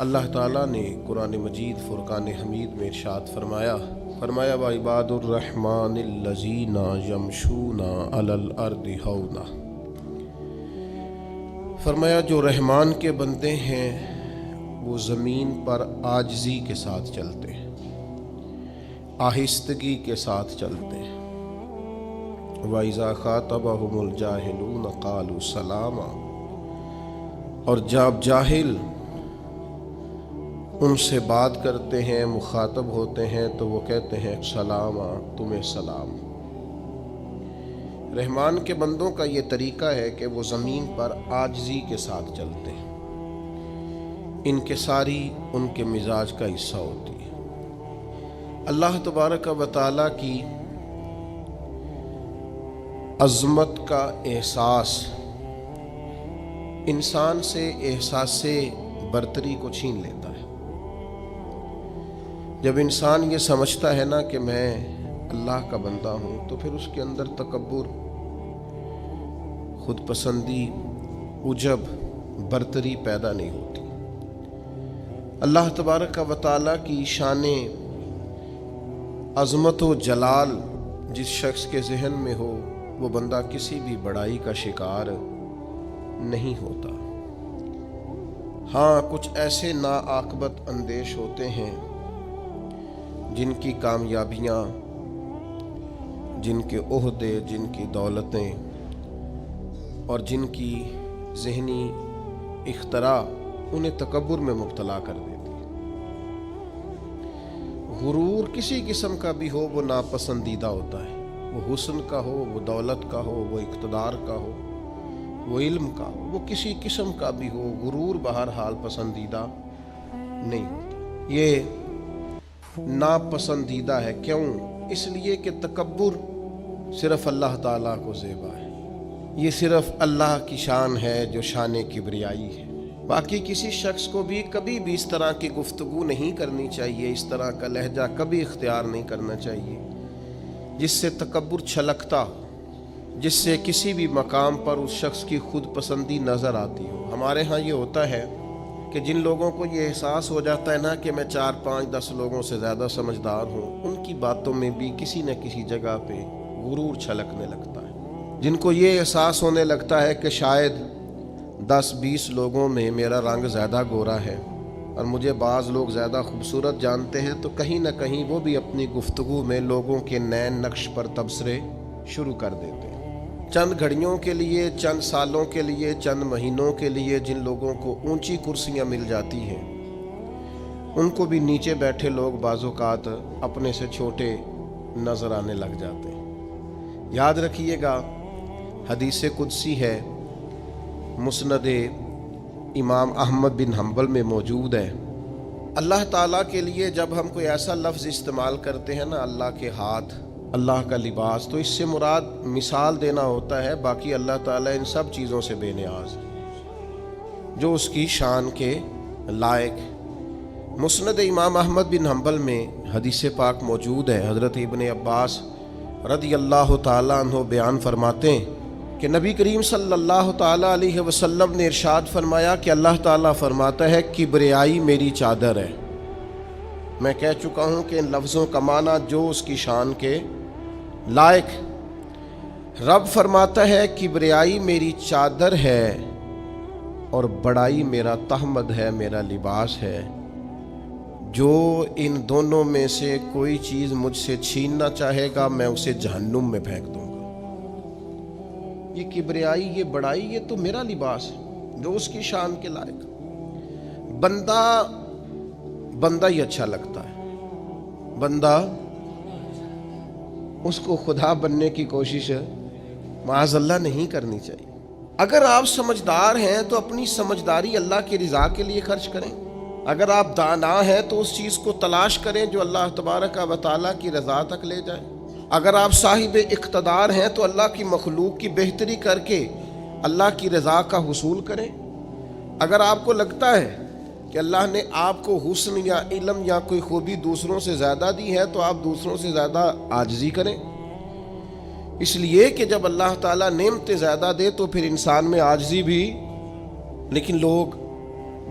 اللہ تعالیٰ نے قرآن مجید فرقان حمید میں ارشاد فرمایا وَعِبَادُ الرَّحْمَنِ الَّذِينَ يَمْشُونَ عَلَى الْأَرْضِ هَوْنًا، فرمایا جو رحمان کے بندے ہیں وہ زمین پر عاجزی کے ساتھ چلتے ہیں، آہستگی کے ساتھ چلتے ہیں۔ وَإِذَا خَاطَبَهُمُ الْجَاهِلُونَ قَالُوا سَلَامًا، اور جب جاہل ان سے بات کرتے ہیں، مخاطب ہوتے ہیں تو وہ کہتے ہیں سلام، تمہیں سلام۔ رحمان کے بندوں کا یہ طریقہ ہے کہ وہ زمین پر عاجزی کے ساتھ چلتے ہیں، انکساری ان کے مزاج کا حصہ ہوتی ہے۔ اللہ تبارک و تعالیٰ کی عظمت کا احساس انسان سے احساس برتری کو چھین لیتا ہے۔ جب انسان یہ سمجھتا ہے نا کہ میں اللہ کا بندہ ہوں، تو پھر اس کے اندر تکبر، خود پسندی، عجب، برتری پیدا نہیں ہوتی۔ اللہ تبارک و تعالیٰ کی شان عظمت و جلال جس شخص کے ذہن میں ہو، وہ بندہ کسی بھی بڑائی کا شکار نہیں ہوتا۔ ہاں، کچھ ایسے ناعاقبت اندیش ہوتے ہیں جن کی کامیابیاں، جن کے عہدے، جن کی دولتیں اور جن کی ذہنی اختراع انہیں تکبر میں مبتلا کر دیتی۔ غرور کسی قسم کا بھی ہو وہ ناپسندیدہ ہوتا ہے، وہ حسن کا ہو، وہ دولت کا ہو، وہ اقتدار کا ہو، وہ علم کا ہو، وہ کسی قسم کا بھی ہو، غرور بہرحال پسندیدہ نہیں ہوتا۔ یہ ناپسندیدہ ہے۔ کیوں؟ اس لیے کہ تکبر صرف اللہ تعالیٰ کو زیبا ہے، یہ صرف اللہ کی شان ہے جو شان کبریائی ہے۔ باقی کسی شخص کو بھی کبھی بھی اس طرح کی گفتگو نہیں کرنی چاہیے، اس طرح کا لہجہ کبھی اختیار نہیں کرنا چاہیے جس سے تکبر چھلکتا ہو، جس سے کسی بھی مقام پر اس شخص کی خود پسندی نظر آتی ہو۔ ہمارے ہاں یہ ہوتا ہے کہ جن لوگوں کو یہ احساس ہو جاتا ہے نا کہ میں 4 5 10 لوگوں سے زیادہ سمجھدار ہوں، ان کی باتوں میں بھی کسی نہ کسی جگہ پہ غرور چھلکنے لگتا ہے۔ جن کو یہ احساس ہونے لگتا ہے کہ شاید 10 20 لوگوں میں میرا رنگ زیادہ گورا ہے اور مجھے بعض لوگ زیادہ خوبصورت جانتے ہیں، تو کہیں نہ کہیں وہ بھی اپنی گفتگو میں لوگوں کے نین نقش پر تبصرے شروع کر دیتے ہیں۔ چند گھڑیوں کے لیے، چند سالوں کے لیے، چند مہینوں کے لیے جن لوگوں کو اونچی کرسیاں مل جاتی ہیں، ان کو بھی نیچے بیٹھے لوگ بعض اوقات اپنے سے چھوٹے نظر آنے لگ جاتے ہیں۔ یاد رکھیے گا، حدیث قدسی ہے، مسند امام احمد بن حنبل میں موجود ہے۔ اللہ تعالیٰ کے لیے جب ہم کوئی ایسا لفظ استعمال کرتے ہیں نا، اللہ کے ہاتھ، اللہ کا لباس، تو اس سے مراد مثال دینا ہوتا ہے، باقی اللہ تعالیٰ ان سب چیزوں سے بے نیاز ہے جو اس کی شان کے لائق۔ مسند امام احمد بن حنبل میں حدیث پاک موجود ہے، حضرت ابن عباس رضی اللہ تعالیٰ عنہ بیان فرماتے ہیں کہ نبی کریم صلی اللہ تعالیٰ علیہ وسلم نے ارشاد فرمایا کہ اللہ تعالیٰ فرماتا ہے کبریائی میری چادر ہے۔ میں کہہ چکا ہوں کہ ان لفظوں کا معنی جو اس کی شان کے لائق۔ رب فرماتا ہے کبریائی میری چادر ہے اور بڑائی میرا تہمد ہے، میرا لباس ہے۔ جو ان دونوں میں سے کوئی چیز مجھ سے چھیننا چاہے گا میں اسے جہنم میں پھینک دوں گا۔ یہ کبریائی، یہ بڑائی، یہ تو میرا لباس ہے جو اس کی شان کے لائق۔ بندہ ہی اچھا لگتا ہے، بندہ، اس کو خدا بننے کی کوشش معاذ اللہ نہیں کرنی چاہیے۔ اگر آپ سمجھدار ہیں تو اپنی سمجھداری اللہ کی رضا کے لیے خرچ کریں، اگر آپ دانا ہیں تو اس چیز کو تلاش کریں جو اللہ تبارک و تعالیٰ کی رضا تک لے جائے۔ اگر آپ صاحب اقتدار ہیں تو اللہ کی مخلوق کی بہتری کر کے اللہ کی رضا کا حصول کریں۔ اگر آپ کو لگتا ہے کہ اللہ نے آپ کو حسن یا علم یا کوئی خوبی دوسروں سے زیادہ دی ہے تو آپ دوسروں سے زیادہ عاجزی کریں، اس لیے کہ جب اللہ تعالیٰ نعمتیں زیادہ دے تو پھر انسان میں عاجزی بھی، لیکن لوگ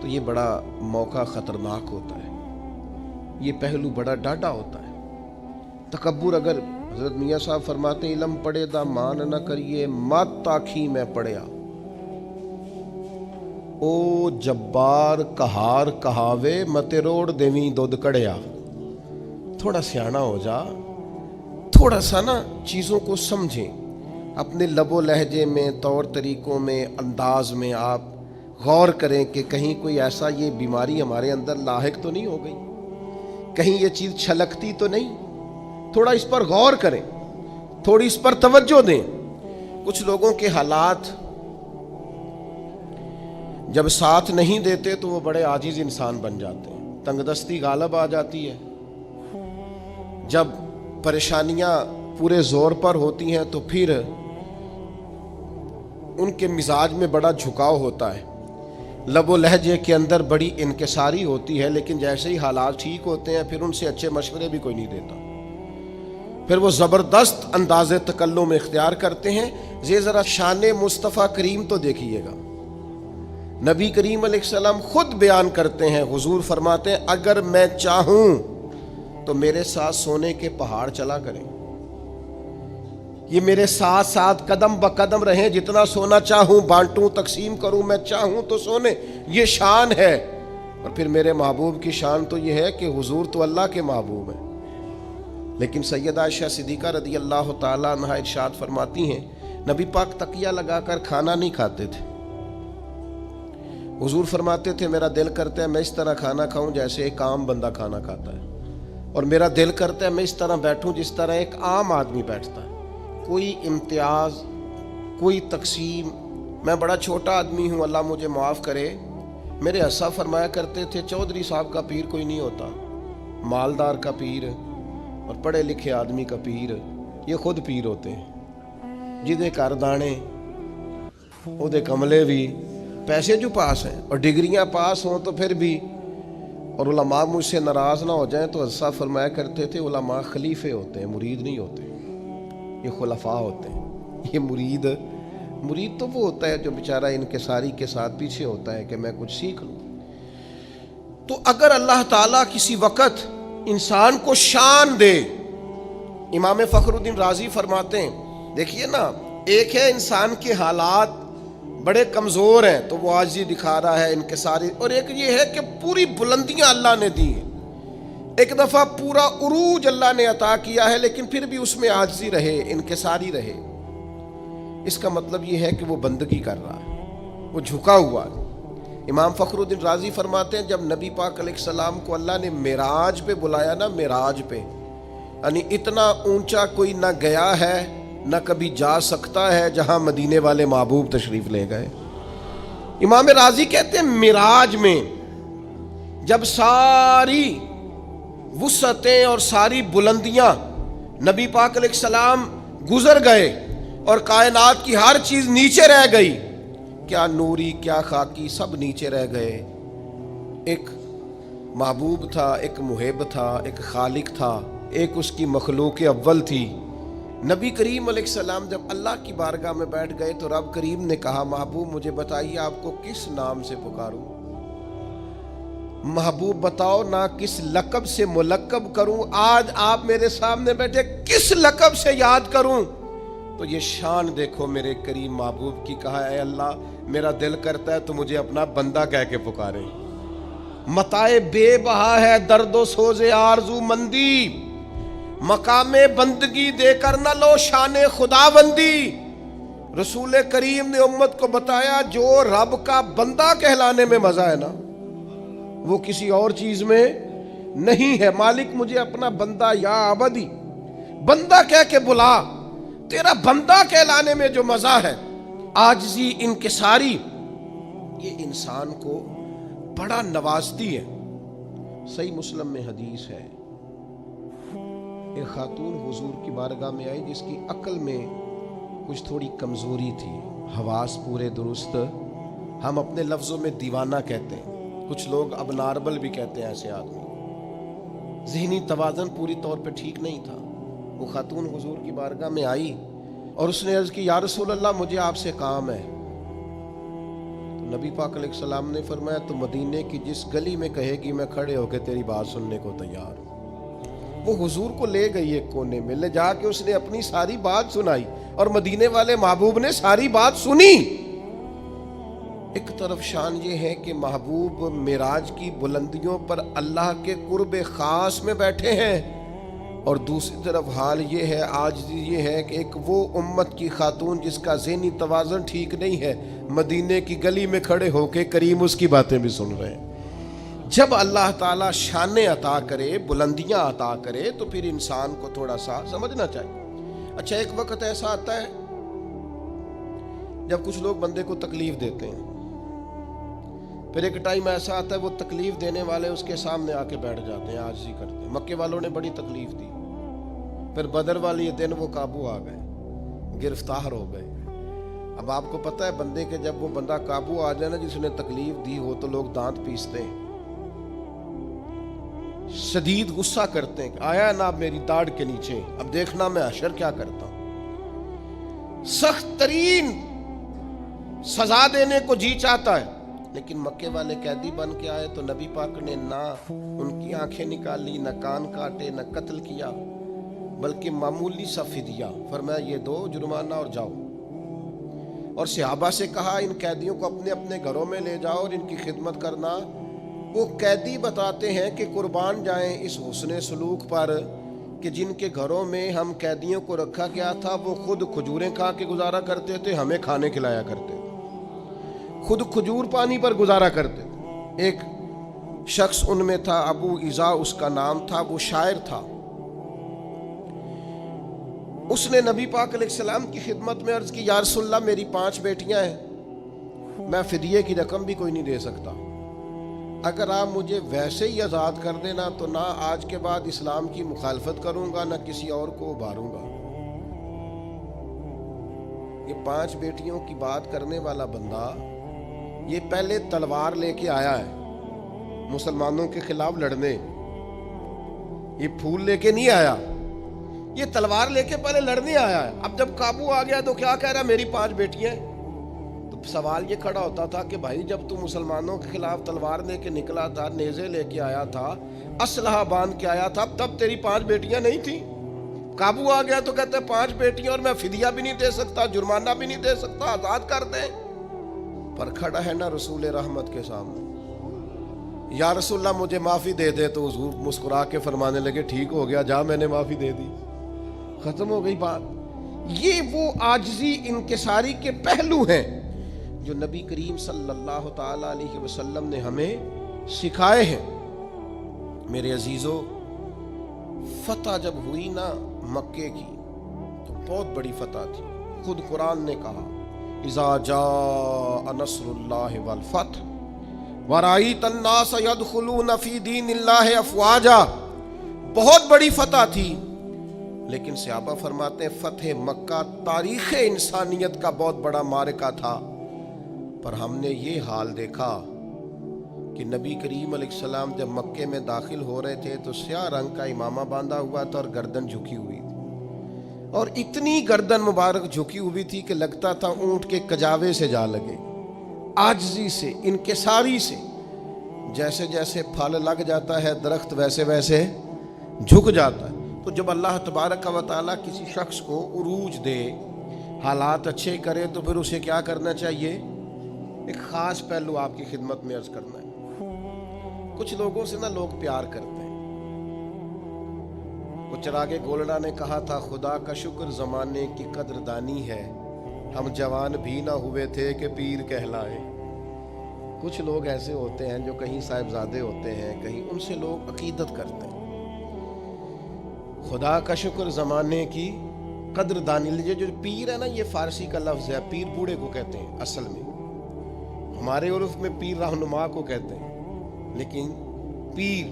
تو یہ بڑا موقع خطرناک ہوتا ہے، یہ پہلو بڑا ڈاڈا ہوتا ہے۔ تکبر، اگر حضرت میاں صاحب فرماتے ہیں علم پڑھے دا مان نہ کریے مت آکھی میں پڑھیا، او جبار کہار کہاوے متے روڑ دیویں دودھ کڑیا۔ تھوڑا سیاںا ہو جا، تھوڑا سا نا چیزوں کو سمجھیں، اپنے لب و لہجے میں، طور طریقوں میں، انداز میں آپ غور کریں کہ کہیں کوئی ایسا یہ بیماری ہمارے اندر لاحق تو نہیں ہو گئی، کہیں یہ چیز چھلکتی تو نہیں۔ تھوڑا اس پر غور کریں، تھوڑی اس پر توجہ دیں۔ کچھ لوگوں کے حالات جب ساتھ نہیں دیتے تو وہ بڑے عاجز انسان بن جاتے ہیں، تنگ دستی غالب آ جاتی ہے۔ جب پریشانیاں پورے زور پر ہوتی ہیں تو پھر ان کے مزاج میں بڑا جھکاؤ ہوتا ہے، لب و لہجے کے اندر بڑی انکساری ہوتی ہے، لیکن جیسے ہی حالات ٹھیک ہوتے ہیں پھر ان سے اچھے مشورے بھی کوئی نہیں دیتا، پھر وہ زبردست انداز تکلم اختیار کرتے ہیں۔ یہ ذرا شان مصطفیٰ کریم تو دیکھیے گا، نبی کریم علیہ السلام خود بیان کرتے ہیں، حضور فرماتے ہیں اگر میں چاہوں تو میرے ساتھ سونے کے پہاڑ چلا کریں، یہ میرے ساتھ ساتھ قدم بقدم رہیں، جتنا سونا چاہوں بانٹوں تقسیم کروں، میں چاہوں تو سونے، یہ شان ہے۔ اور پھر میرے محبوب کی شان تو یہ ہے کہ حضور تو اللہ کے محبوب ہیں، لیکن سیدہ عائشہ صدیقہ رضی اللہ تعالیٰ عنہا ارشاد فرماتی ہیں نبی پاک تکیہ لگا کر کھانا نہیں کھاتے تھے۔ حضور فرماتے تھے میرا دل کرتا ہے میں اس طرح کھانا کھاؤں جیسے ایک عام بندہ کھانا کھاتا ہے، اور میرا دل کرتا ہے میں اس طرح بیٹھوں جس طرح ایک عام آدمی بیٹھتا ہے، کوئی امتیاز، کوئی تقسیم۔ میں بڑا چھوٹا آدمی ہوں، اللہ مجھے معاف کرے، میرے اسا فرمایا کرتے تھے چودھری صاحب کا پیر کوئی نہیں ہوتا، مالدار کا پیر اور پڑھے لکھے آدمی کا پیر یہ خود پیر ہوتے ہیں، جدے کر دانے او دے کملے بھی، پیسے جو پاس ہیں اور ڈگریاں پاس ہوں تو پھر بھی، اور علماء مجھ سے ناراض نہ ہو جائیں تو حضرت فرمایا کرتے تھے علماء خلیفے ہوتے ہیں، مرید نہیں ہوتے، یہ خلفاء ہوتے ہیں۔ یہ مرید تو وہ ہوتا ہے جو بیچارہ انکساری کے ساتھ پیچھے ہوتا ہے کہ میں کچھ سیکھ لوں۔ تو اگر اللہ تعالیٰ کسی وقت انسان کو شان دے، امام فخر الدین رازی فرماتے ہیں دیکھیے نا، ایک ہے انسان کے حالات بڑے کمزور ہیں تو وہ عاجزی دکھا رہا ہے، انکساری، اور ایک یہ ہے کہ پوری بلندیاں اللہ نے دی ہیں، ایک دفعہ پورا عروج اللہ نے عطا کیا ہے لیکن پھر بھی اس میں عاجزی رہے، انکساری رہے۔ اس کا مطلب یہ ہے کہ وہ بندگی کر رہا ہے، وہ جھکا ہوا ہے۔ امام فخر الدین رازی فرماتے ہیں جب نبی پاک علیہ السلام کو اللہ نے معراج پہ بلایا نا، معراج پہ، یعنی اتنا اونچا کوئی نہ گیا ہے نہ کبھی جا سکتا ہے جہاں مدینے والے محبوب تشریف لے گئے۔ امام رازی کہتے ہیں معراج میں جب ساری وسعتیں اور ساری بلندیاں نبی پاک علیہ السلام گزر گئے اور کائنات کی ہر چیز نیچے رہ گئی، کیا نوری کیا خاکی سب نیچے رہ گئے، ایک محبوب تھا، ایک محب تھا، ایک خالق تھا، ایک اس کی مخلوق اول تھی۔ نبی کریم علیہ السلام جب اللہ کی بارگاہ میں بیٹھ گئے تو رب کریم نے کہا محبوب مجھے بتائیے آپ کو کس نام سے پکاروں، محبوب بتاؤ نا کس لقب سے ملقب کروں، آج آپ میرے سامنے بیٹھے کس لقب سے یاد کروں؟ تو یہ شان دیکھو میرے کریم محبوب کی، کہا اے اللہ میرا دل کرتا ہے تو مجھے اپنا بندہ کہہ کے پکارے، متائے بے بہا ہے درد و سوز آرزو مندی، مقام بندگی دے کر نہ لو شان خدا بندی۔ رسول کریم نے امت کو بتایا جو رب کا بندہ کہلانے میں مزہ ہے نا وہ کسی اور چیز میں نہیں ہے۔ مالک مجھے اپنا بندہ یا عبدی بندہ کہہ کے بلا، تیرا بندہ کہلانے میں جو مزہ ہے، عاجزی انکساری، یہ انسان کو بڑا نوازتی ہے۔ صحیح مسلم میں حدیث ہے، ایک خاتون حضور کی بارگاہ میں آئی جس کی عقل میں کچھ تھوڑی کمزوری تھی، حواس پورے درست، ہم اپنے لفظوں میں دیوانہ کہتے ہیں، کچھ لوگ اب ناربل بھی کہتے ہیں ایسے آدمی، ذہنی توازن پوری طور پہ ٹھیک نہیں تھا۔ وہ خاتون حضور کی بارگاہ میں آئی اور اس نے عرض کی یا رسول اللہ مجھے آپ سے کام ہے. تو نبی پاک علیہ السلام نے فرمایا تو مدینے کی جس گلی میں کہے گی میں کھڑے ہو کے تیری بات سننے کو تیار ہوں. وہ حضور کو لے گئی ایک کونے میں، لے جا کے اس نے اپنی ساری بات سنائی اور مدینے والے محبوب نے ساری بات سنی. ایک طرف شان یہ ہے کہ محبوب معراج کی بلندیوں پر اللہ کے قرب خاص میں بیٹھے ہیں، اور دوسری طرف حال یہ ہے، آج یہ ہے کہ ایک وہ امت کی خاتون جس کا ذہنی توازن ٹھیک نہیں ہے، مدینے کی گلی میں کھڑے ہو کے کریم اس کی باتیں بھی سن رہے ہیں. جب اللہ تعالیٰ شانیں عطا کرے، بلندیاں عطا کرے، تو پھر انسان کو تھوڑا سا سمجھنا چاہیے. اچھا ایک وقت ایسا آتا ہے جب کچھ لوگ بندے کو تکلیف دیتے ہیں، پھر ایک ٹائم ایسا آتا ہے وہ تکلیف دینے والے اس کے سامنے آ کے بیٹھ جاتے ہیں، عاجزی کرتے ہیں. مکے والوں نے بڑی تکلیف دی، پھر بدر والی دن وہ قابو آ گئے، گرفتار ہو گئے. اب آپ کو پتہ ہے بندے کے جب وہ بندہ قابو آ جائے نا، جس نے تکلیف دی ہو، تو لوگ دانت پیستے ہیں، شدید غصہ کرتے ہیں. آیا نا میری داڑھ کے نیچے، اب دیکھنا میں حشر کیا کرتا ہوں. سخت ترین سزا دینے کو جی چاہتا ہے، لیکن مکے والے قیدی بن کے آئے تو نبی پاک نے نہ ان کی آنکھیں نکالی، نہ کان کاٹے، نہ قتل کیا، بلکہ معمولی سا فدیہ فرمایا یہ دو جرمانہ اور جاؤ. اور صحابہ سے کہا ان قیدیوں کو اپنے اپنے گھروں میں لے جاؤ اور ان کی خدمت کرنا. وہ قیدی بتاتے ہیں کہ قربان جائیں اس حسن سلوک پر کہ جن کے گھروں میں ہم قیدیوں کو رکھا گیا تھا وہ خود کھجوریں کھا کے گزارا کرتے تھے، ہمیں کھانے کھلایا کرتے تھے، خود کھجور پانی پر گزارا کرتے تھے. ایک شخص ان میں تھا، ابو عزا اس کا نام تھا، وہ شاعر تھا. اس نے نبی پاک علیہ السلام کی خدمت میں عرض کی یا رسول اللہ میری 5 بیٹیاں ہیں، میں فدیے کی رقم بھی کوئی نہیں دے سکتا، اگر آپ مجھے ویسے ہی آزاد کر دینا تو نہ آج کے بعد اسلام کی مخالفت کروں گا نہ کسی اور کو ابھاروں گا. یہ 5 بیٹیوں کی بات کرنے والا بندہ یہ پہلے تلوار لے کے آیا ہے مسلمانوں کے خلاف لڑنے، یہ پھول لے کے نہیں آیا، یہ تلوار لے کے پہلے لڑنے آیا ہے. اب جب قابو آ گیا تو کیا کہہ رہا میری 5 بیٹیاں ہیں. تو سوال یہ کھڑا ہوتا تھا کہ بھائی جب تو مسلمانوں کے خلاف تلوار لے کے نکلا تھا، نیزے لے کے آیا تھا، اسلحہ باندھ کے آیا تھا، تب تیری 5 بیٹیاں نہیں تھیں؟ قابو آ گیا تو کہتے ہیں 5 بیٹیاں اور میں فدیہ بھی نہیں دے سکتا، جرمانہ بھی نہیں دے سکتا، آزاد کر دیں. پر کھڑا ہے نا رسول رحمت کے سامنے، یا رسول اللہ مجھے معافی دے دے. تو حضور مسکرا کے فرمانے لگے ٹھیک ہو گیا، جا میں نے معافی دے دی، ختم ہو گئی بات. یہ وہ عاجزی انکساری کے پہلو ہیں جو نبی کریم صلی اللہ تعالی علیہ وسلم نے ہمیں سکھائے ہیں. میرے عزیزو، فتح جب ہوئی نا مکے کی تو بہت بڑی فتح تھی. خود قرآن نے کہا اذا جاء نصر اللہ والفتح ورأیت الناس يدخلون فی دین اللہ افواجا. بہت بڑی فتح تھی، لیکن صحابہ فرماتے ہیں فتح مکہ تاریخ انسانیت کا بہت بڑا معرکہ تھا. پر ہم نے یہ حال دیکھا کہ نبی کریم علیہ السلام جب مکے میں داخل ہو رہے تھے تو سیاہ رنگ کا امامہ باندھا ہوا تھا اور گردن جھکی ہوئی تھی، اور اتنی گردن مبارک جھکی ہوئی تھی کہ لگتا تھا اونٹ کے کجاوے سے جا لگے. عاجزی سے، انکساری سے، جیسے جیسے پھل لگ جاتا ہے درخت ویسے ویسے جھک جاتا ہے. تو جب اللہ تبارک و تعالیٰ کسی شخص کو عروج دے، حالات اچھے کرے، تو پھر اسے کیا کرنا چاہیے؟ ایک خاص پہلو آپ کی خدمت میں عرض کرنا ہے. کچھ لوگوں سے نا لوگ پیار کرتے ہیں. وہ چراغ گولڑا نے کہا تھا خدا کا شکر زمانے کی قدردانی ہے، ہم جوان بھی نہ ہوئے تھے کہ پیر کہلائے. کچھ لوگ ایسے ہوتے ہیں جو کہیں صاحبزادے ہوتے ہیں، کہیں ان سے لوگ عقیدت کرتے ہیں. خدا کا شکر زمانے کی قدردانی. یہ جو پیر ہے نا، یہ فارسی کا لفظ ہے، پیر بوڑھے کو کہتے ہیں. اصل میں ہمارے عرف میں پیر رہنما کو کہتے ہیں، لیکن پیر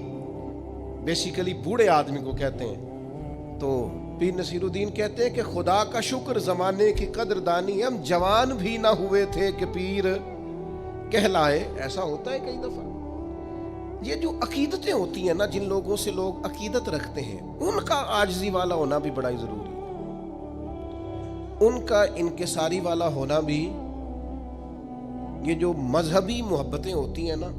بیسیکلی بوڑھے آدمی کو کہتے ہیں. تو پیر نصیر الدین کہتے ہیں کہ خدا کا شکر زمانے کی قدردانی، ہم جوان بھی نہ ہوئے تھے کہ پیر کہلائے. ایسا ہوتا ہے کئی دفعہ. یہ جو عقیدتیں ہوتی ہیں نا، جن لوگوں سے لوگ عقیدت رکھتے ہیں، ان کا عاجزی والا ہونا بھی بڑا ہی ضروری ہے. ان کا انکساری والا ہونا بھی، یہ جو مذہبی محبتیں ہوتی ہیں نا،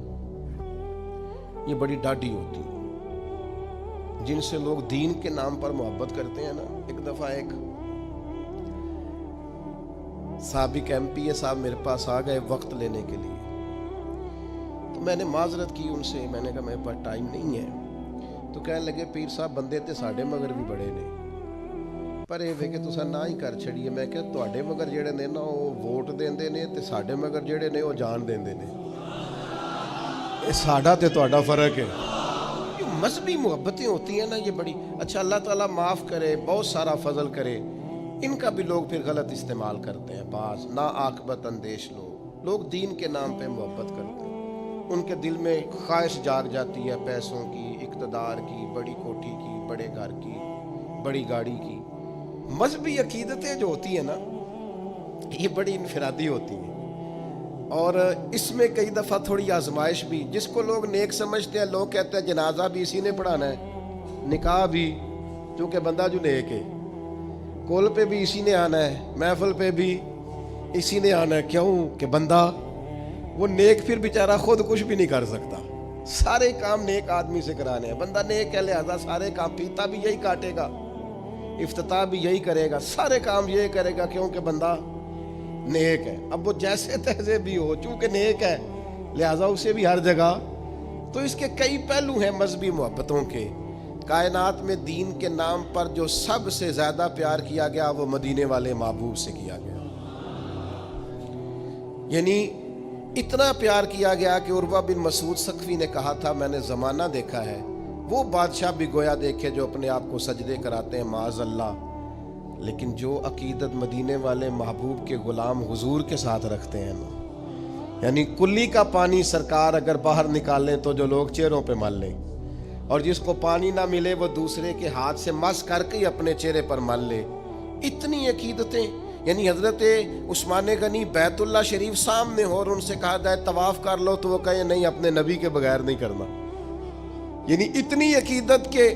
یہ بڑی ڈاڈی ہوتی ہیں، جن سے لوگ دین کے نام پر محبت کرتے ہیں نا۔ ایک دفعہ ایک سابق MP صاحب میرے پاس آ گئے وقت لینے کے لیے، تو میں نے معذرت کی ان سے، میں نے کہا میرے پاس ٹائم نہیں ہے۔ تو کہنے لگے پیر صاحب بندے تے ساڈے مگر بھی بڑے نے، پر یہ کہ تسا نہ ہی کر چھڑیے۔ میں کہ تواڈے مگر جڑے نے نا وہ ووٹ دیندے نے تے ساڈے مگر جڑے نے وہ جان دیندے نے، یہ ساڈا تے تواڈا فرق ہے۔ یہ مذہبی محبتیں ہوتی ہیں نا، یہ بڑی اچھا، اللہ تعالیٰ معاف کرے، بہت سارا فضل کرے، ان کا بھی لوگ پھر غلط استعمال کرتے ہیں۔ بعض نا عاقبت اندیش لوگ دین کے نام پہ محبت کرتے ہیں، ان کے دل میں خواہش جاگ جاتی ہے پیسوں کی، اقتدار کی، بڑی کوٹھی کی، بڑے گھر کی، بڑی گاڑی کی۔ مذہبی عقیدتیں جو ہوتی ہیں نا، یہ بڑی انفرادی ہوتی ہیں، اور اس میں کئی دفعہ تھوڑی آزمائش بھی، جس کو لوگ نیک سمجھتے ہیں، لوگ کہتے ہیں جنازہ بھی اسی نے پڑھانا ہے، نکاح بھی، چونکہ بندہ جو نیک ہے، کول پہ بھی اسی نے آنا ہے، محفل پہ بھی اسی نے آنا ہے۔ کیوں کہ بندہ وہ نیک پھر بیچارہ خود کچھ بھی نہیں کر سکتا، سارے کام نیک آدمی سے کرانے ہیں۔ بندہ نیک ہے لہذا سارے کام، پیتا بھی یہی کاٹے گا، افتتاح بھی یہی کرے گا، سارے کام یہی کرے گا، کیونکہ بندہ نیک ہے۔ اب وہ جیسے تیسے بھی ہو، چونکہ نیک ہے لہذا اسے بھی ہر جگہ۔ تو اس کے کئی پہلو ہیں مذہبی محبتوں کے۔ کائنات میں دین کے نام پر جو سب سے زیادہ پیار کیا گیا وہ مدینے والے محبوب سے کیا گیا، یعنی اتنا پیار کیا گیا کہ عروہ بن مسعود ثقفی نے کہا تھا، میں نے زمانہ دیکھا ہے، وہ بادشاہ بھی گویا دیکھے جو اپنے آپ کو سجدے کراتے ہیں معاذ اللہ، لیکن جو عقیدت مدینے والے محبوب کے غلام حضور کے ساتھ رکھتے ہیں نا، یعنی کلی کا پانی سرکار اگر باہر نکالیں تو جو لوگ چہروں پہ مل لیں، اور جس کو پانی نہ ملے وہ دوسرے کے ہاتھ سے مس کر کے اپنے چہرے پر مل لے۔ اتنی عقیدتیں، یعنی حضرت عثمان غنی بیت اللہ شریف سامنے ہو اور ان سے کہا جائے طواف کر لو تو وہ کہے نہیں، اپنے نبی کے بغیر نہیں کرنا۔ یعنی اتنی عقیدت کے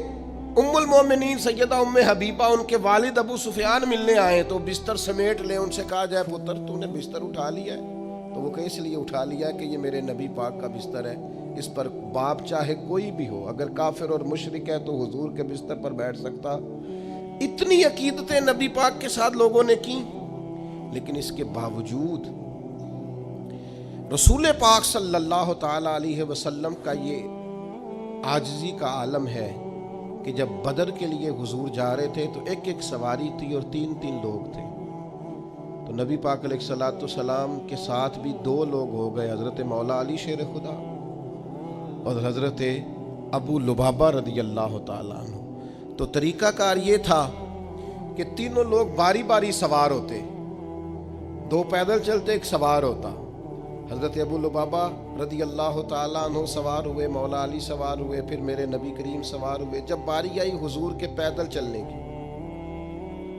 ام المومنین سیدہ ام حبیبہ، ان کے والد ابو سفیان ملنے آئے تو بستر سمیٹ لے، ان سے کہا جائے پتر تو نے بستر اٹھا لیا ہے؟ تو وہ کہ اس لیے اٹھا لیا ہے کہ یہ میرے نبی پاک کا بستر ہے، اس پر باپ چاہے کوئی بھی ہو، اگر کافر اور مشرک ہے تو حضور کے بستر پر بیٹھ سکتا۔ اتنی عقیدتیں نبی پاک کے ساتھ لوگوں نے کی، لیکن اس کے باوجود رسول پاک صلی اللہ تعالی علیہ وسلم کا یہ عاجزی کا عالم ہے کہ جب بدر کے لیے حضور جا رہے تھے تو ایک ایک سواری تھی اور تین تین لوگ تھے، تو نبی پاک علیہ الصلوۃ والسلام کے ساتھ بھی دو لوگ ہو گئے، حضرت مولا علی شیر خدا اور حضرت ابو لبابہ رضی اللہ تعالیٰ عنہ۔ تو طریقہ کار یہ تھا کہ تینوں لوگ باری باری سوار ہوتے، دو پیدل چلتے، ایک سوار ہوتا۔ حضرت ابو لبابہ رضی اللہ تعالیٰ عنہ سوار ہوئے، مولا علی سوار ہوئے، پھر میرے نبی کریم سوار ہوئے۔ جب باری آئی حضور کے پیدل چلنے کی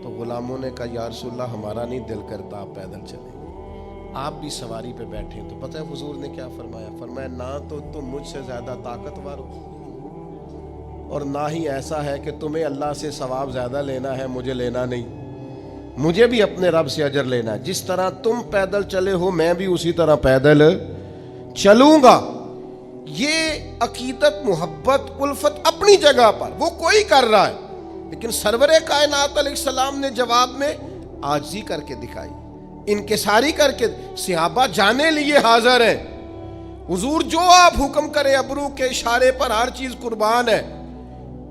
تو غلاموں نے کہا یا رسول اللہ ہمارا نہیں دل کرتا آپ پیدل چلیں، آپ بھی سواری پہ بیٹھے۔ تو پتہ ہے حضور نے کیا فرمایا؟ فرمایا نہ تو تم مجھ سے زیادہ طاقتور ہو، اور نہ ہی ایسا ہے کہ تمہیں اللہ سے ثواب زیادہ لینا ہے، مجھے لینا نہیں، مجھے بھی اپنے رب سے اجر لینا ہے۔ جس طرح تم پیدل چلے ہو میں بھی اسی طرح پیدل چلوں گا۔ یہ عقیدت، محبت، الفت اپنی جگہ پر وہ کوئی کر رہا ہے، لیکن سرور کائنات علیہ السلام نے جواب میں عاجزی کر کے دکھائی، انکساری کر کے۔ صحابہ جانے لیے حاضر ہیں، حضور جو آپ حکم کرے ابرو کے اشارے پر ہر چیز قربان ہے۔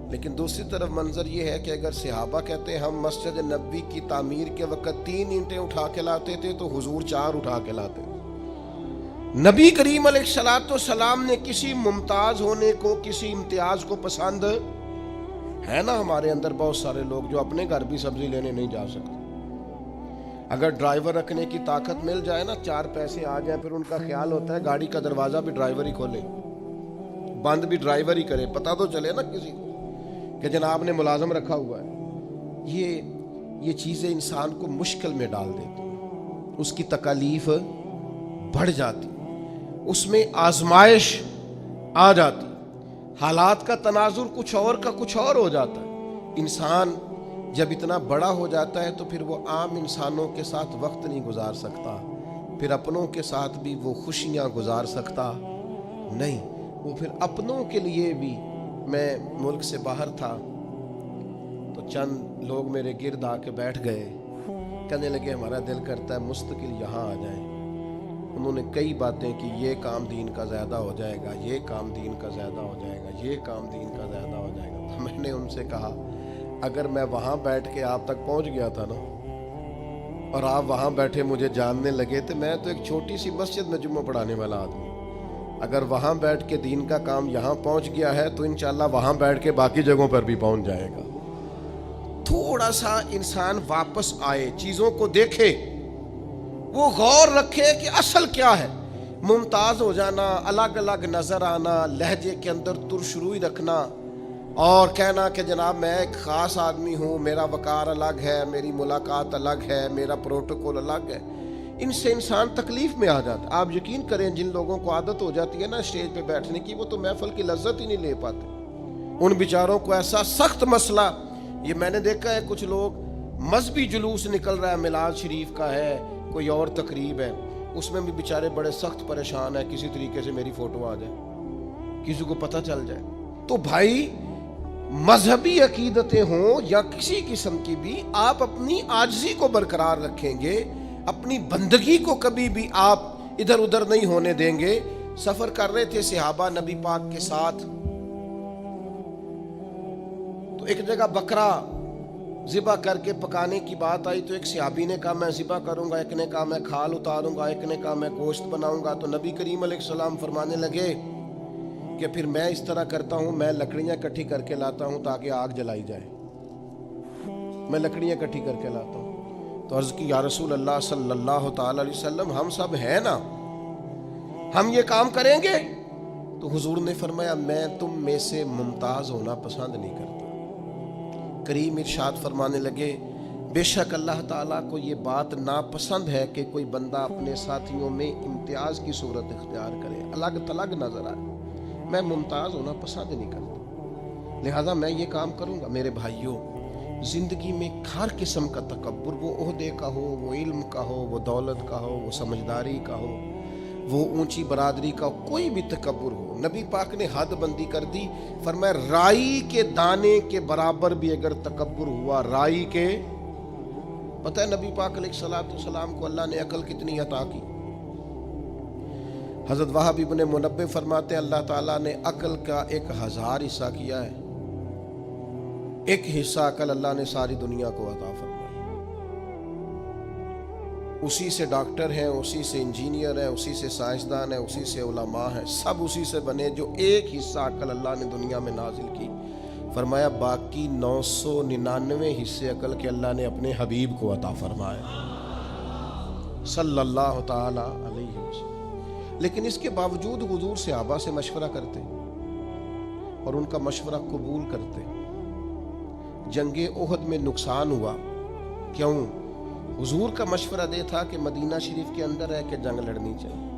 لیکن دوسری طرف منظر یہ ہے کہ اگر صحابہ کہتے ہیں ہم مسجد نبوی کی تعمیر کے وقت 3 اینٹیں اٹھا کے لاتے تھے تو حضور 4 اٹھا کے لاتے تھے۔ نبی کریم علیہ الصلوۃ والسلام نے کسی ممتاز ہونے کو، کسی امتیاز کو پسند ہے نا؟ ہمارے اندر بہت سارے لوگ جو اپنے گھر بھی سبزی لینے نہیں جا سکتے، اگر ڈرائیور رکھنے کی طاقت مل جائے نا، 4 پیسے آ جائیں، پھر ان کا خیال ہوتا ہے گاڑی کا دروازہ بھی ڈرائیور ہی کھولے، بند بھی ڈرائیور ہی کرے، پتہ تو چلے نا کسی کو کہ جناب نے ملازم رکھا ہوا ہے۔ یہ چیزیں انسان کو مشکل میں ڈال دیتی ہیں، اس کی تکالیف بڑھ جاتی، اس میں آزمائش آ جاتی، حالات کا تناظر کچھ اور کا کچھ اور ہو جاتا ہے۔ انسان جب اتنا بڑا ہو جاتا ہے تو پھر وہ عام انسانوں کے ساتھ وقت نہیں گزار سکتا، پھر اپنوں کے ساتھ بھی وہ خوشیاں گزار سکتا نہیں۔ وہ پھر اپنوں کے لیے بھی، میں ملک سے باہر تھا تو چند لوگ میرے گرد آ کے بیٹھ گئے، کہنے لگے ہمارا دل کرتا ہے مستقل یہاں آ جائیں۔ انہوں نے کئی باتیں کی، یہ کام دین کا زیادہ ہو جائے گا، یہ کام دین کا زیادہ ہو جائے گا، یہ کام دین کا زیادہ ہو جائے گا۔ تو میں نے ان سے کہا اگر میں وہاں بیٹھ کے آپ تک پہنچ گیا تھا نا، اور آپ وہاں بیٹھے مجھے جاننے لگے، تو میں تو ایک چھوٹی سی مسجد میں جمعہ پڑھانے والا آدمی، اگر وہاں بیٹھ کے دین کا کام یہاں پہنچ گیا ہے تو انشاءاللہ وہاں بیٹھ کے باقی جگہوں پر بھی پہنچ جائے گا۔ تھوڑا سا انسان واپس آئے، چیزوں کو دیکھے، وہ غور رکھے کہ اصل کیا ہے۔ ممتاز ہو جانا، الگ الگ نظر آنا، لہجے کے اندر ترشروئی رکھنا اور کہنا کہ جناب میں ایک خاص آدمی ہوں، میرا وقار الگ ہے، میری ملاقات الگ ہے، میرا پروٹوکول الگ ہے، ان سے انسان تکلیف میں آ جاتا ہے۔ آپ یقین کریں جن لوگوں کو عادت ہو جاتی ہے نا اسٹیج پہ بیٹھنے کی، وہ تو محفل کی لذت ہی نہیں لے پاتے۔ ان بیچاروں کو ایسا سخت مسئلہ، یہ میں نے دیکھا ہے کچھ لوگ مذہبی جلوس نکل رہا ہے، میلاد شریف کا ہے، کوئی اور تقریب ہے، اس میں بھی بیچارے بڑے سخت پریشان ہیں، کسی طریقے سے میری فوٹو آ جائے، کسی کو پتہ چل جائے۔ تو بھائی مذہبی عقیدتیں ہوں یا کسی قسم کی بھی، آپ اپنی عاجزی کو برقرار رکھیں گے، اپنی بندگی کو کبھی بھی آپ ادھر ادھر نہیں ہونے دیں گے۔ سفر کر رہے تھے صحابہ نبی پاک کے ساتھ، تو ایک جگہ بکرا ذبح کر کے پکانے کی بات آئی، تو ایک صحابی نے کہا میں ذبح کروں گا، ایک نے کہا میں کھال اتاروں گا، ایک نے کہا میں گوشت بناؤں گا۔ تو نبی کریم علیہ السلام فرمانے لگے کہ پھر میں اس طرح کرتا ہوں، میں لکڑیاں اکٹھی کر کے لاتا ہوں تاکہ آگ جلائی جائے، میں لکڑیاں اکٹھی کر کے لاتا ہوں۔ تو عرض کی یا رسول اللہ صلی اللہ تعالی علیہ وسلم ہم سب ہیں نا، ہم یہ کام کریں گے؟ تو حضور نے فرمایا میں تم میں سے ممتاز ہونا پسند نہیں کرتا۔ کریم ارشاد فرمانے لگے بے شک اللہ تعالیٰ کو یہ بات ناپسند ہے کہ کوئی بندہ اپنے ساتھیوں میں امتیاز کی صورت اختیار کرے، الگ تلگ نظر آئے، میں ممتاز ہونا پسند نہیں کرتا، لہذا میں یہ کام کروں گا۔ میرے بھائیوں، زندگی میں ہر قسم کا تکبر، وہ عہدے کا ہو، وہ علم کا ہو، وہ دولت کا ہو، وہ سمجھداری کا ہو، وہ اونچی برادری کا ہو، کوئی بھی تکبر ہو، نبی پاک نے حد بندی کر دی، فرمایا رائی کے دانے کے برابر بھی اگر تکبر ہوا، رائی کے، پتہ ہے نبی پاک علیہ السلام کو اللہ نے عقل کتنی عطا کی؟ حضرت وہب ابن منبہ فرماتے ہیں اللہ تعالیٰ نے عقل کا 1000 حصہ کیا ہے، ایک حصہ عقل اللہ نے ساری دنیا کو عطا فرمائی، اسی سے ڈاکٹر ہیں، اسی سے انجینئر ہیں، اسی سے سائنسدان ہیں، اسی سے علماء ہیں، سب اسی سے بنے، جو ایک حصہ عقل اللہ نے دنیا میں نازل کی۔ فرمایا باقی 999 حصے عقل کے اللہ نے اپنے حبیب کو عطا فرمایا صلی اللہ تعالی علیہ وسلم۔ لیکن اس کے باوجود حضور صحابہ سے مشورہ کرتے اور ان کا مشورہ قبول کرتے۔ جنگ احد میں نقصان ہوا، کیوں؟ حضور کا مشورہ دے تھا کہ مدینہ شریف کے اندر رہ کے جنگ لڑنی چاہیے،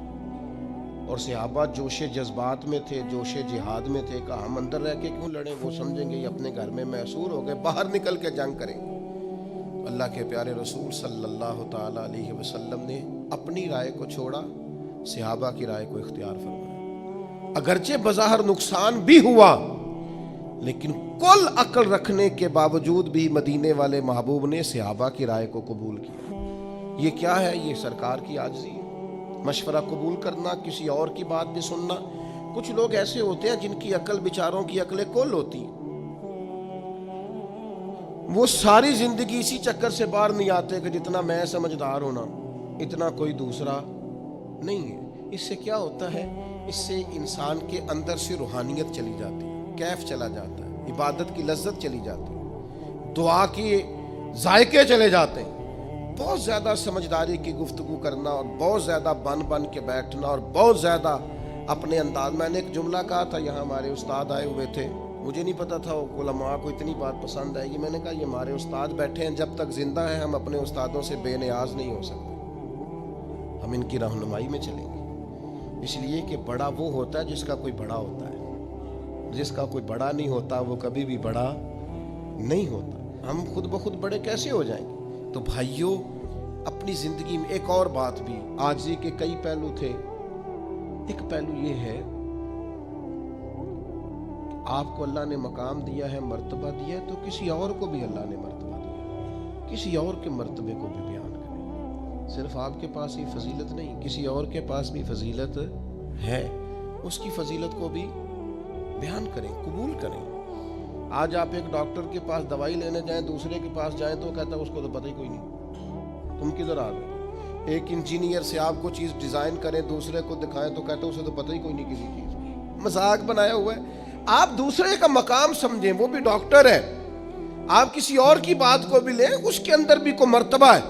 اور صحابہ جوش جذبات میں تھے، جوش جہاد میں تھے، کہ ہم اندر رہ کے کیوں لڑیں، وہ سمجھیں گے یہ اپنے گھر میں محصور ہو گئے، باہر نکل کے جنگ کریں۔ اللہ کے پیارے رسول صلی اللہ تعالی علیہ وسلم نے اپنی رائے کو چھوڑا، صحابہ کی رائے کو اختیار فرمایا۔ اگرچہ بظاہر نقصان بھی ہوا، لیکن کل عقل رکھنے کے باوجود بھی مدینے والے محبوب نے صحابہ کی رائے کو قبول کیا۔ یہ کیا ہے؟ یہ سرکار کی عاجزی ہے، مشورہ قبول کرنا، کسی اور کی بات بھی سننا۔ کچھ لوگ ایسے ہوتے ہیں جن کی عقل، بیچاروں کی عقلیں کل ہوتی ہیں، وہ ساری زندگی اسی چکر سے باہر نہیں آتے کہ جتنا میں سمجھدار ہونا اتنا کوئی دوسرا نہیں ہے۔ اس سے کیا ہوتا ہے؟ اس سے انسان کے اندر سے روحانیت چلی جاتی ہے، کیف چلا جاتا ہے، عبادت کی لذت چلی جاتی ہے، دعا کی ذائقے چلے جاتے ہیں۔ بہت زیادہ سمجھداری کی گفتگو کرنا اور بہت زیادہ بن کے بیٹھنا اور بہت زیادہ اپنے انداز۔ میں نے ایک جملہ کہا تھا، یہاں ہمارے استاد آئے ہوئے تھے، مجھے نہیں پتا تھا علماء کو اتنی بات پسند آئے گی۔ میں نے کہا یہ ہمارے استاد بیٹھے ہیں، جب تک زندہ ہیں ہم اپنے استادوں سے بے نیاز نہیں ہو سکتے، ہم ان کی رہنمائی میں چلیں گے، اس لیے کہ بڑا وہ ہوتا ہے جس کا کوئی بڑا ہوتا ہے، جس کا کوئی بڑا نہیں ہوتا وہ کبھی بھی بڑا نہیں ہوتا۔ ہم خود بخود بڑے کیسے ہو جائیں گے؟ تو بھائیوں، اپنی زندگی میں ایک اور بات بھی، عاجزی کے کئی پہلو تھے، ایک پہلو یہ ہے کہ آپ کو اللہ نے مقام دیا ہے، مرتبہ دیا ہے، تو کسی اور کو بھی اللہ نے مرتبہ دیا، کسی اور کے مرتبے کو بھی بیان کریں۔ صرف آپ کے پاس ہی فضیلت نہیں، کسی اور کے پاس بھی فضیلت ہے، اس کی فضیلت کو بھی بیان کریں، قبول کریں۔ آج آپ ایک ڈاکٹر کے پاس دوائی لینے جائیں، دوسرے کے پاس جائیں تو کہتا ہے اس کو تو پتہ ہی کوئی نہیں، تم کدھر آ گئے۔ ایک انجینئر سے آپ کو چیز ڈیزائن کریں، دوسرے کو دکھائیں تو کہتا ہے اسے تو پتہ ہی کوئی نہیں کسی چیز، مذاق بنایا ہوا ہے۔ آپ دوسرے کا مقام سمجھیں، وہ بھی ڈاکٹر ہے، آپ کسی اور کی بات کو بھی لیں، اس کے اندر بھی کوئی مرتبہ ہے۔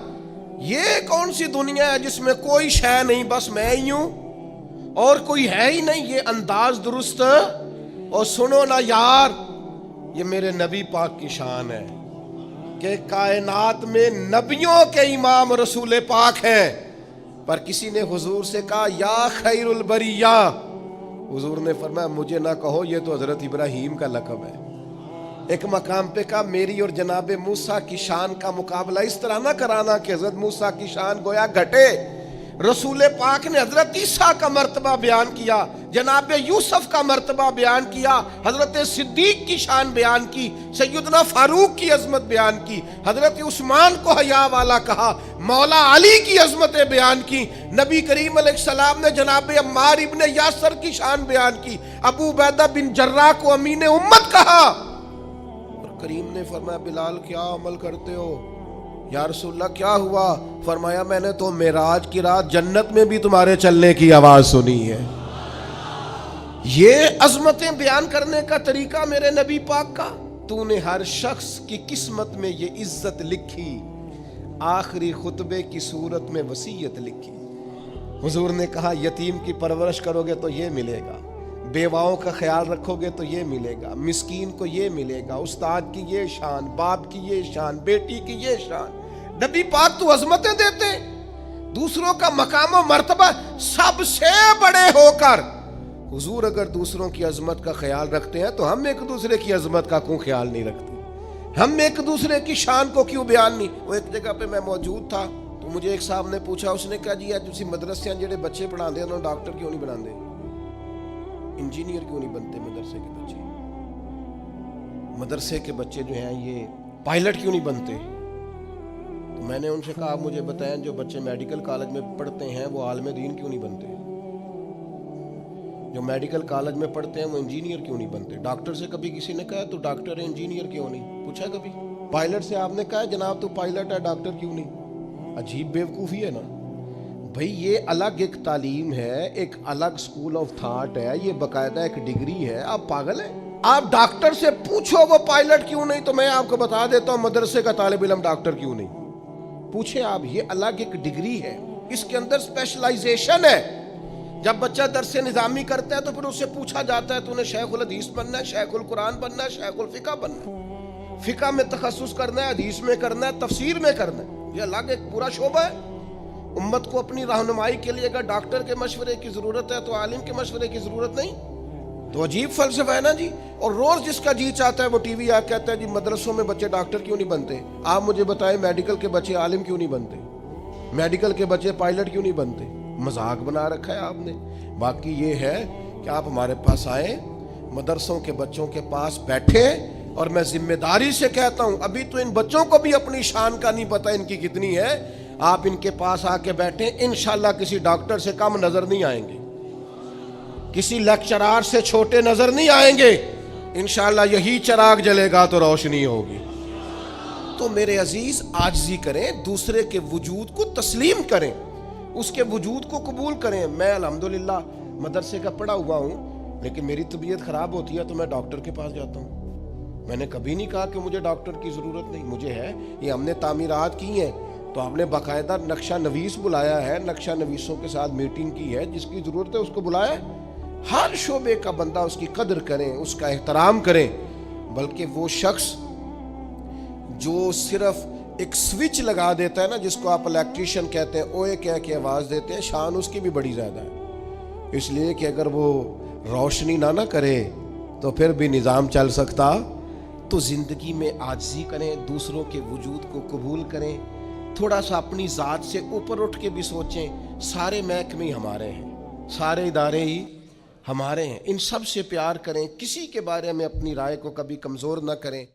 یہ کون سی دنیا ہے جس میں کوئی شے نہیں، بس میں ہی ہوں اور کوئی ہے ہی نہیں؟ یہ انداز درست اور سنو نا یار، یہ میرے نبی پاک کی شان ہے کہ کائنات میں نبیوں کے امام رسول پاک ہیں، پر کسی نے حضور سے کہا یا خیر البریہ، حضور نے فرمایا مجھے نہ کہو، یہ تو حضرت ابراہیم کا لقب ہے۔ ایک مقام پہ کہا میری اور جناب موسیٰ کی شان کا مقابلہ اس طرح نہ کرانا کہ حضرت موسیٰ کی شان گویا گھٹے۔ رسول پاک نے حضرت عیسیٰ کا مرتبہ بیان کیا، جناب یوسف کا مرتبہ بیان کیا، حضرت صدیق کی شان بیان کی، سیدنا فاروق کی عظمت بیان کی، حضرت عثمان کو حیا والا کہا، مولا علی کی عظمتیں بیان کی، نبی کریم علیہ السلام نے جناب عمار ابن یاسر کی شان بیان کی، ابو عبیدہ بن جراح کو امین امت کہا، اور کریم نے فرمایا بلال کیا عمل کرتے ہو؟ یا رسول اللہ کیا ہوا؟ فرمایا میں نے تو معراج کی رات جنت میں بھی تمہارے چلنے کی آواز سنی ہے۔ یہ عظمتیں بیان کرنے کا طریقہ میرے نبی پاک کا۔ تو نے ہر شخص کی قسمت میں یہ عزت لکھی، آخری خطبے کی صورت میں وصیت لکھی۔ حضور نے کہا یتیم کی پرورش کرو گے تو یہ ملے گا، بیواؤں کا خیال رکھو گے تو یہ ملے گا، مسکین کو یہ ملے گا، استاد کی یہ شان، باپ کی یہ شان، بیٹی کی یہ شان۔ نبی پاک تو عظمتیں دیتے، دوسروں کا مقام و مرتبہ سب سے بڑے ہو کر حضور اگر دوسروں کی عظمت کا خیال رکھتے ہیں تو ہم ایک دوسرے کی عظمت کا کیوں خیال نہیں رکھتے؟ ہم ایک دوسرے کی شان کو کیوں بیان نہیں؟ وہ ایک جگہ پہ میں موجود تھا تو مجھے ایک صاحب نے پوچھا، اس نے کہا جی تسی مدرسے جڑے بچے پڑھا دے انہوں ڈاکٹر کیوں نہیں بنا دے، انجینئر کیوں نہیں بنتے مدرسے کے بچے، مدرسے کے بچے جو ہیں یہ پائلٹ کیوں نہیں بنتے؟ تو میں نے ان سے کہا آپ مجھے بتائیں جو بچے میڈیکل کالج میں پڑھتے ہیں وہ عالم دین کیوں نہیں بنتے؟ جو میڈیکل کالج میں پڑھتے ہیں وہ انجینئر کیوں نہیں بنتے؟ ڈاکٹر سے کبھی کسی نے کہا تو ڈاکٹر ہے انجینئر کیوں نہیں؟ پوچھا کبھی؟ پائلٹ سے آپ نے کہا جناب تو پائلٹ ہے ڈاکٹر کیوں نہیں؟ عجیب بیوقوفی ہے نا بھئی، یہ الگ ایک تعلیم ہے، ایک الگ سکول آف تھاٹ ہے، یہ باقاعدہ ایک ڈگری ہے۔ آپ پاگل ہیں؟ آپ ڈاکٹر سے پوچھو وہ پائلٹ کیوں نہیں، تو میں آپ کو بتا دیتا ہوں مدرسے کا طالب علم ڈاکٹر کیوں نہیں۔ پوچھیں آپ، یہ الگ ایک ڈگری ہے، اس کے اندر اسپیشلائزیشن ہے۔ جب بچہ درس نظامی کرتا ہے تو پھر اس سے پوچھا جاتا ہے تو انہیں شیخ الحدیث بننا ہے، شیخ القرآن بننا ہے، شیخ الفقہ بننا ہے، فقہ میں تخصص کرنا ہے، حدیث میں کرنا ہے، تفسیر میں کرنا ہے، یہ الگ ایک پورا شعبہ ہے۔ امت کو اپنی رہنمائی کے لیے اگر ڈاکٹر کے مشورے کی ضرورت ہے تو عالم کے مشورے کی ضرورت نہیں؟ تو عجیب فلسفہ ہے نا جی۔ اور روز جس کا جی چاہتا ہے وہ ٹی وی آ کہتا ہے جی مدرسوں میں بچے ڈاکٹر کیوں نہیں بنتے؟ آپ مجھے بتائیں میڈیکل کے بچے عالم کیوں نہیں بنتے؟ میڈیکل کے بچے پائلٹ کیوں نہیں بنتے؟ مذاق بنا رکھا ہے آپ نے۔ باقی یہ ہے کہ آپ ہمارے پاس آئیں، مدرسوں کے بچوں کے پاس بیٹھیں، اور میں ذمہ داری سے کہتا ہوں ابھی تو ان بچوں کو بھی اپنی شان کا نہیں پتہ ان کی کتنی ہے۔ آپ ان کے پاس آ کے بیٹھیں، انشاءاللہ کسی ڈاکٹر سے کم نظر نہیں آئیں گے، کسی لیکچرار سے چھوٹے نظر نہیں آئیں گے، انشاءاللہ یہی چراغ جلے گا تو روشنی ہوگی۔ تو میرے عزیز عاجزی کریں، دوسرے کے وجود کو تسلیم کریں، اس کے وجود کو قبول کریں۔ میں الحمدللہ مدرسے کا پڑھا ہوا ہوں، لیکن میری طبیعت خراب ہوتی ہے تو میں ڈاکٹر کے پاس جاتا ہوں۔ میں نے کبھی نہیں کہا کہ مجھے ڈاکٹر کی ضرورت نہیں، مجھے ہے۔ یہ ہم نے تعمیرات کی ہیں تو ہم نے باقاعدہ نقشہ نویس بلایا ہے، نقشہ نویسوں کے ساتھ میٹنگ کی ہے، جس کی ضرورت ہے اس کو بلایا ہے۔ ہر شعبے کا بندہ اس کی قدر کریں، اس کا احترام کریں، بلکہ وہ شخص جو صرف ایک سوئچ لگا دیتا ہے نا، جس کو آپ الیکٹریشین کہتے ہیں، اوے کہہ کے آواز دیتے ہیں، شان اس کی بھی بڑی زیادہ ہے، اس لیے کہ اگر وہ روشنی نہ کرے تو پھر بھی نظام چل سکتا تو زندگی میں عاجزی کریں، دوسروں کے وجود کو قبول کریں، تھوڑا سا اپنی ذات سے اوپر اٹھ کے بھی سوچیں، سارے محکمے ہمارے ہیں، سارے ادارے ہی ہمارے ہیں، ان سب سے پیار کریں، کسی کے بارے میں اپنی رائے کو کبھی کمزور نہ کریں۔